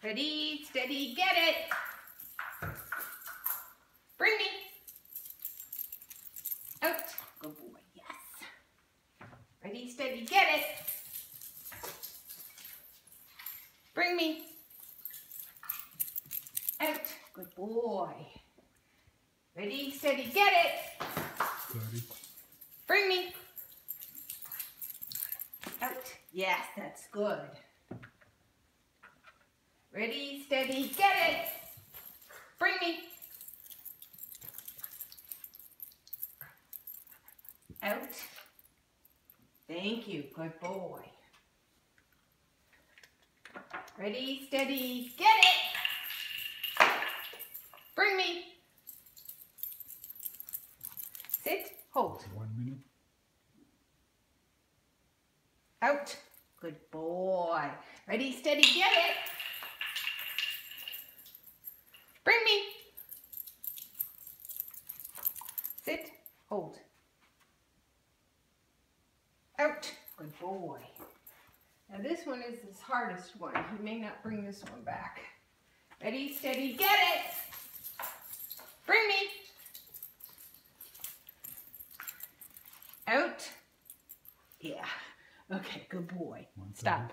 Ready, steady, get it. Bring me. Out. Good boy, yes. Ready, steady, get it. Bring me. Out. Good boy. Ready, steady, get it. Ready. Bring me. Out. Yes, that's good. Ready, steady, get it. Bring me. Out. Thank you, good boy. Ready, steady, get it. Bring me. Sit, hold. 1 minute. Out. Good boy. Ready, steady, get it. Bring me. Sit, hold. Out. Good boy. Now this one is the hardest one. You may not bring this one back. Ready, steady, get it. Bring me. Out. Yeah. Okay, good boy. Stop.